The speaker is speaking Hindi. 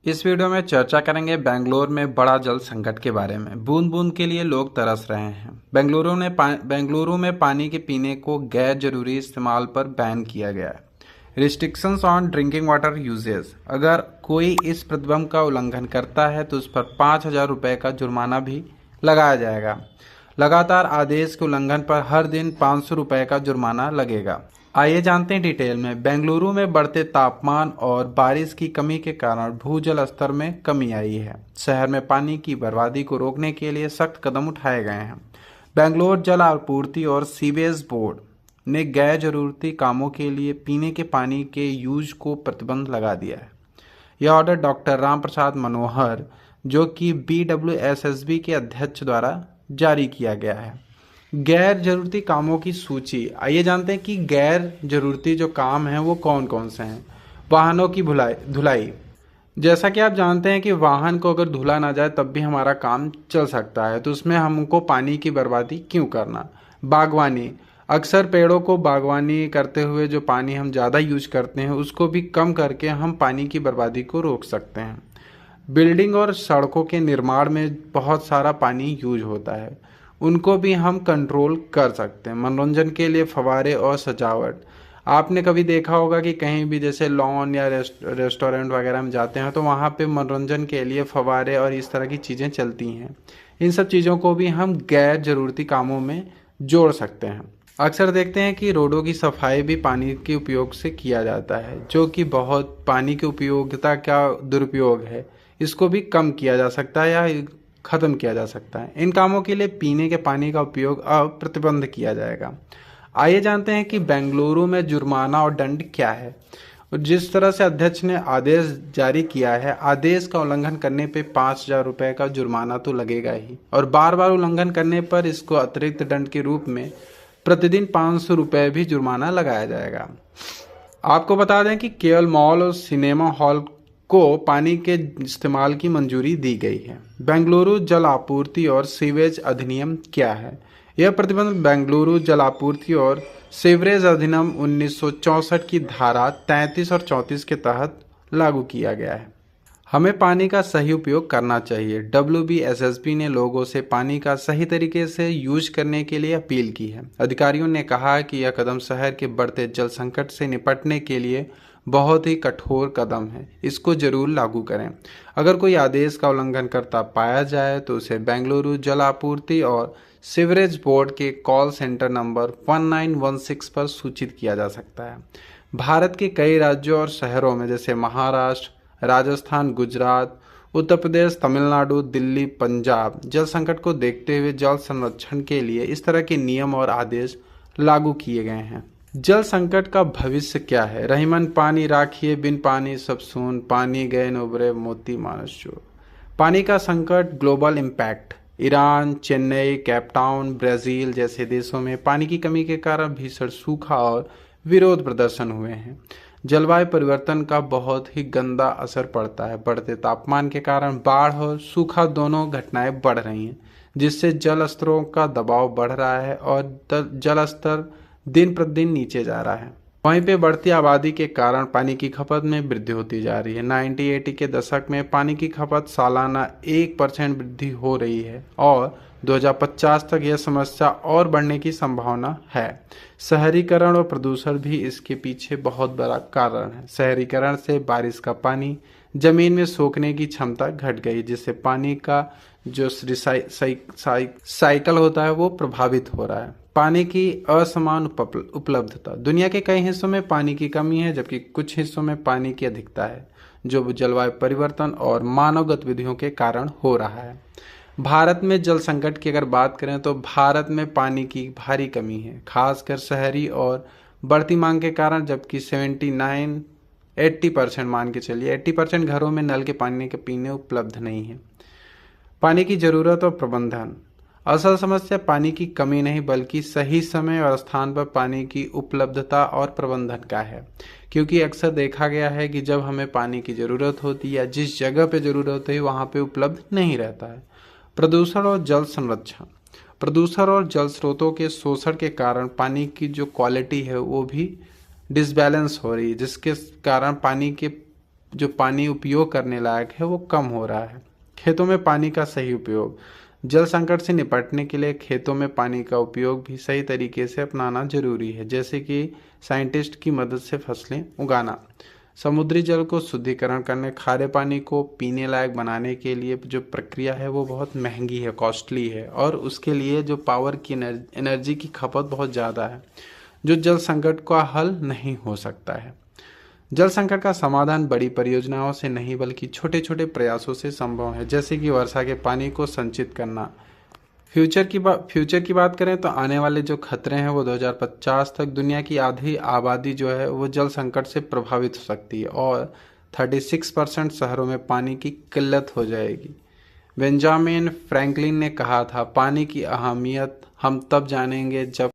इस वीडियो में चर्चा करेंगे बेंगलोर में बड़ा जल संकट के बारे में। बूंद बूंद के लिए लोग तरस रहे हैं। बेंगलुरु में पानी के पीने को गैर जरूरी इस्तेमाल पर बैन किया गया है। Restrictions on drinking water usages. अगर कोई इस प्रतिबंध का उल्लंघन करता है तो उस पर 5,000 रुपये का जुर्माना भी लगाया जाएगा। लगातार आदेश के उल्लंघन पर हर दिन 500 रुपये का जुर्माना लगेगा। आइए जानते हैं डिटेल में। बेंगलुरु में बढ़ते तापमान और बारिश की कमी के कारण भूजल स्तर में कमी आई है। शहर में पानी की बर्बादी को रोकने के लिए सख्त कदम उठाए गए हैं। बेंगलोर जल आपूर्ति और सीवेज बोर्ड ने गैर जरूरी कामों के लिए पीने के पानी के यूज को प्रतिबंध लगा दिया है। यह ऑर्डर डॉक्टर राम प्रसाद मनोहर, जो कि BWSSB के अध्यक्ष द्वारा जारी किया गया है। गैर जरूरी कामों की सूची। आइए जानते हैं कि गैर जरूरी जो काम हैं वो कौन कौन से हैं। वाहनों की धुलाई। जैसा कि आप जानते हैं कि वाहन को अगर धुला ना जाए तब भी हमारा काम चल सकता है, तो उसमें हमको पानी की बर्बादी क्यों करना। बागवानी। अक्सर पेड़ों को बागवानी करते हुए जो पानी हम ज़्यादा यूज करते हैं उसको भी कम करके हम पानी की बर्बादी को रोक सकते हैं। बिल्डिंग और सड़कों के निर्माण में बहुत सारा पानी यूज होता है, उनको भी हम कंट्रोल कर सकते हैं। मनोरंजन के लिए फव्वारे और सजावट। आपने कभी देखा होगा कि कहीं भी जैसे लॉन या रेस्टोरेंट वगैरह में जाते हैं तो वहाँ पे मनोरंजन के लिए फव्वारे और इस तरह की चीज़ें चलती हैं। इन सब चीज़ों को भी हम गैर जरूरी कामों में जोड़ सकते हैं। अक्सर देखते हैं कि रोडों की सफाई भी पानी के उपयोग से किया जाता है, जो कि बहुत पानी की उपयोगिता का दुरुपयोग है। इसको भी कम किया जा सकता है या खत्म किया जा सकता है। इन कामों के लिए पीने के पानी का उपयोग अब प्रतिबंध किया जाएगा। आइए जानते हैं कि बेंगलुरु में जुर्माना और दंड क्या है। जिस तरह से अध्यक्ष ने आदेश जारी किया है, आदेश का उल्लंघन करने पे 5,000 रुपये का जुर्माना तो लगेगा ही, और बार बार उल्लंघन करने पर इसको अतिरिक्त दंड के रूप में प्रतिदिन 500 रुपये भी जुर्माना लगाया जाएगा। आपको बता दें कि केवल मॉल और सिनेमा हॉल को पानी के इस्तेमाल की मंजूरी दी गई है। बेंगलुरु जल आपूर्ति और सीवेज अधिनियम क्या है। यह प्रतिबंध बेंगलुरु जल आपूर्ति और सीवरेज अधिनियम 1964 की धारा 33 और 34 के तहत लागू किया गया है। हमें पानी का सही उपयोग करना चाहिए। WBSSB ने लोगों से पानी का सही तरीके से यूज करने के लिए अपील की है। अधिकारियों ने कहा कि यह कदम शहर के बढ़ते जल संकट से निपटने के लिए बहुत ही कठोर कदम है। इसको जरूर लागू करें। अगर कोई आदेश का उल्लंघन करता पाया जाए तो उसे बेंगलुरु जल आपूर्ति और सीवरेज बोर्ड के कॉल सेंटर नंबर 1916 पर सूचित किया जा सकता है। भारत के कई राज्यों और शहरों में जैसे महाराष्ट्र, राजस्थान, गुजरात, उत्तर प्रदेश, तमिलनाडु, दिल्ली, पंजाब जल संकट को देखते हुए जल संरक्षण के लिए इस तरह के नियम और आदेश लागू किए गए हैं। जल संकट का भविष्य क्या है। रहीमन पानी राखिए, बिन पानी सब सून, पानी गए न उबरे मोती मानस चोर। पानी का संकट, global impact. Iran, Chennai, Cape Town, Brazil जैसे देशों में पानी की कमी के कारण भीषण सूखा और विरोध प्रदर्शन हुए हैं। जलवायु परिवर्तन का बहुत ही गंदा असर पड़ता है। बढ़ते तापमान के कारण बाढ़ और सूखा दोनों घटनाएं बढ़ रही हैं, जिससे जल स्तरों का दबाव बढ़ रहा है और जल स्तर दिन प्रतिदिन नीचे जा रहा है। वहीं पे बढ़ती आबादी के कारण पानी की खपत में वृद्धि होती जा रही है। 1980 के दशक में पानी की खपत सालाना 1% वृद्धि हो रही है और 2050 तक यह समस्या और बढ़ने की संभावना है। शहरीकरण और प्रदूषण भी इसके पीछे बहुत बड़ा कारण है। शहरीकरण से बारिश का पानी जमीन में सोखने की क्षमता घट गई, जिससे पानी का जो साइकिल होता है वो प्रभावित हो रहा है। पानी की असमान उपलब्धता। दुनिया के कई हिस्सों में पानी की कमी है, जबकि कुछ हिस्सों में पानी की अधिकता है, जो जलवायु परिवर्तन और मानव गतिविधियों के कारण हो रहा है। भारत में जल संकट की अगर बात करें तो भारत में पानी की भारी कमी है, खासकर शहरी और बढ़ती मांग के कारण, जबकि 80% मान के चलिए 80% घरों में नल के पानी के पीने उपलब्ध नहीं है। पानी की जरूरत और प्रबंधन। असल समस्या पानी की कमी नहीं बल्कि सही समय और स्थान पर पानी की उपलब्धता और प्रबंधन का है, क्योंकि अक्सर देखा गया है कि जब हमें पानी की ज़रूरत होती है या जिस जगह पे ज़रूरत है वहाँ पे उपलब्ध नहीं रहता है। प्रदूषण और जल संरक्षण। प्रदूषण और जल स्रोतों के शोषण के कारण पानी की जो क्वालिटी है वो भी डिसबैलेंस हो रही है, जिसके कारण पानी के जो पानी उपयोग करने लायक है वो कम हो रहा है। खेतों में पानी का सही उपयोग। जल संकट से निपटने के लिए खेतों में पानी का उपयोग भी सही तरीके से अपनाना जरूरी है, जैसे कि साइंटिस्ट की मदद से फसलें उगाना। समुद्री जल को शुद्धिकरण करने, खारे पानी को पीने लायक बनाने के लिए जो प्रक्रिया है वो बहुत महंगी है, कॉस्टली है, और उसके लिए जो पावर की एनर्जी की खपत बहुत ज़्यादा है, जो जल संकट का हल नहीं हो सकता है। जल संकट का समाधान बड़ी परियोजनाओं से नहीं बल्कि छोटे छोटे प्रयासों से संभव है, जैसे कि वर्षा के पानी को संचित करना। फ्यूचर की बात करें तो आने वाले जो खतरे हैं वो 2050 तक दुनिया की आधी आबादी जो है वो जल संकट से प्रभावित हो सकती है और 36% शहरों में पानी की किल्लत हो जाएगी। बेंजामिन फ्रैंकलिन ने कहा था, पानी की अहमियत हम तब जानेंगे जब